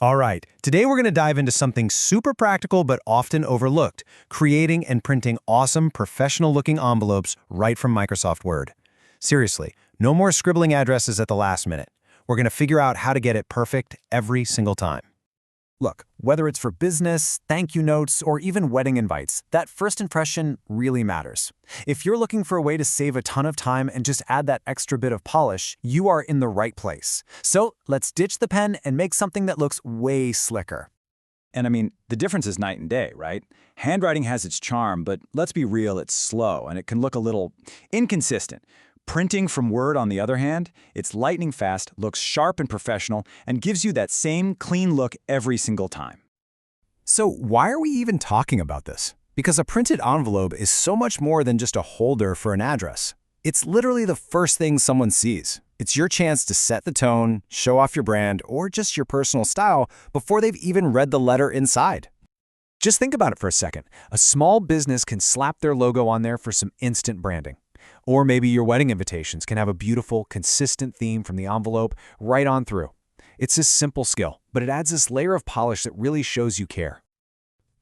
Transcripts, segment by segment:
All right, today we're going to dive into something super practical but often overlooked, creating and printing awesome, professional-looking envelopes right from Microsoft Word. Seriously, no more scribbling addresses at the last minute. We're going to figure out how to get it perfect every single time. Look, whether it's for business, thank you notes, or even wedding invites, that first impression really matters. If you're looking for a way to save a ton of time and just add that extra bit of polish, you are in the right place. So let's ditch the pen and make something that looks way slicker. And I mean, the difference is night and day, right? Handwriting has its charm, but let's be real, it's slow and it can look a little inconsistent. Printing from Word, on the other hand, it's lightning fast, looks sharp and professional, and gives you that same clean look every single time. So why are we even talking about this? Because a printed envelope is so much more than just a holder for an address. It's literally the first thing someone sees. It's your chance to set the tone, show off your brand, or just your personal style before they've even read the letter inside. Just think about it for a second. A small business can slap their logo on there for some instant branding. Or maybe your wedding invitations can have a beautiful, consistent theme from the envelope right on through. It's a simple skill, but it adds this layer of polish that really shows you care.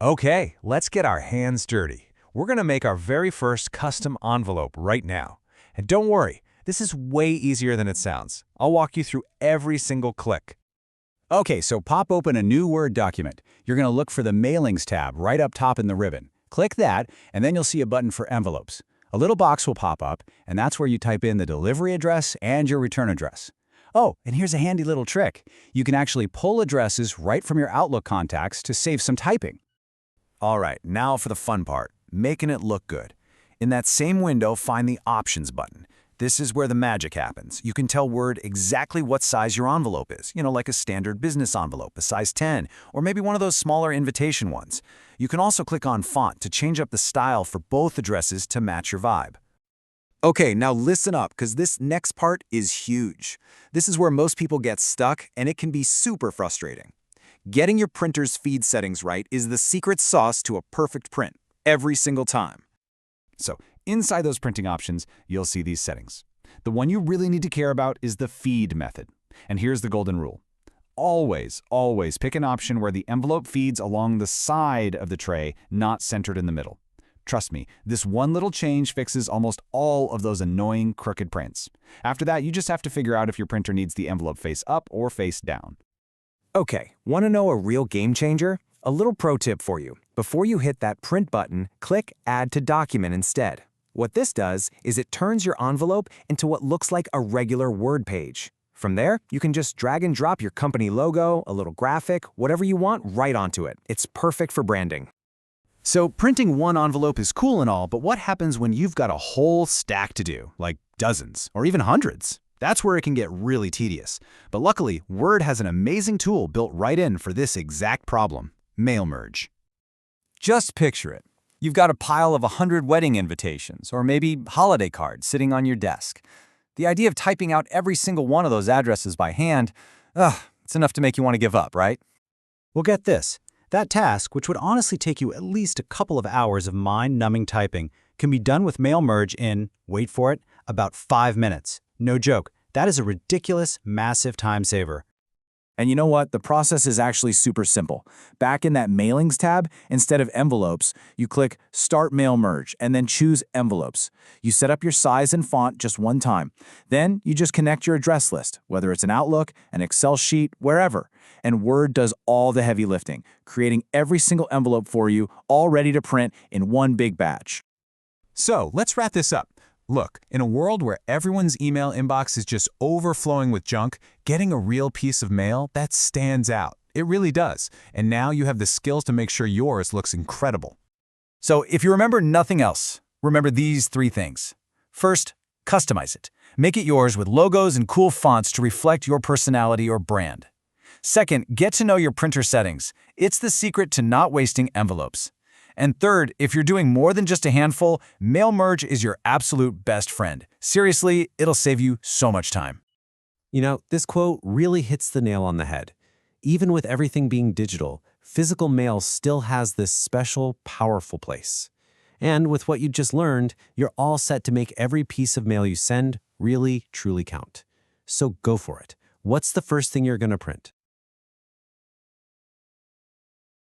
Okay, let's get our hands dirty. We're going to make our very first custom envelope right now. And don't worry, this is way easier than it sounds. I'll walk you through every single click. Okay, so pop open a new Word document. You're going to look for the Mailings tab right up top in the ribbon. Click that, and then you'll see a button for envelopes. A little box will pop up, and that's where you type in the delivery address and your return address. Oh, and here's a handy little trick. You can actually pull addresses right from your Outlook contacts to save some typing. All right, now for the fun part, making it look good. In that same window, find the Options button. This is where the magic happens. You can tell Word exactly what size your envelope is, like a standard business envelope, a size 10, or maybe one of those smaller invitation ones. You can also click on Font to change up the style for both addresses to match your vibe. Okay, now listen up, because this next part is huge. This is where most people get stuck, and it can be super frustrating. Getting your printer's feed settings right is the secret sauce to a perfect print, every single time. So, inside those printing options, you'll see these settings. The one you really need to care about is the feed method. And here's the golden rule. Always pick an option where the envelope feeds along the side of the tray, not centered in the middle. Trust me, this one little change fixes almost all of those annoying crooked prints. After that, you just have to figure out if your printer needs the envelope face up or face down. Okay, want to know a real game changer? A little pro tip for you. Before you hit that print button, click Add to Document instead. What this does is it turns your envelope into what looks like a regular Word page. From there, you can just drag and drop your company logo, a little graphic, whatever you want right onto it. It's perfect for branding. So printing one envelope is cool and all, but what happens when you've got a whole stack to do, like dozens or even hundreds? That's where it can get really tedious. But luckily, Word has an amazing tool built right in for this exact problem: Mail Merge. Just picture it. You've got a pile of 100 wedding invitations or maybe holiday cards sitting on your desk. The idea of typing out every single one of those addresses by hand, it's enough to make you want to give up, right? Well, get this. That task, which would honestly take you at least a couple of hours of mind-numbing typing, can be done with Mail Merge in, wait for it, about 5 minutes. No joke, that is a ridiculous, massive time saver. And you know what? The process is actually super simple. Back in that Mailings tab, instead of envelopes, you click Start Mail Merge and then choose Envelopes. You set up your size and font just one time. Then you just connect your address list, whether it's an Outlook, an Excel sheet, wherever. And Word does all the heavy lifting, creating every single envelope for you, all ready to print in one big batch. So let's wrap this up. Look, in a world where everyone's email inbox is just overflowing with junk, getting a real piece of mail, that stands out. It really does. And now you have the skills to make sure yours looks incredible. So if you remember nothing else, remember these 3 things. First, customize it. Make it yours with logos and cool fonts to reflect your personality or brand. Second, get to know your printer settings. It's the secret to not wasting envelopes. And third, if you're doing more than just a handful, Mail Merge is your absolute best friend. Seriously, it'll save you so much time. This quote really hits the nail on the head. Even with everything being digital, physical mail still has this special, powerful place. And with what you just learned, you're all set to make every piece of mail you send really, truly count. So go for it. What's the first thing you're going to print?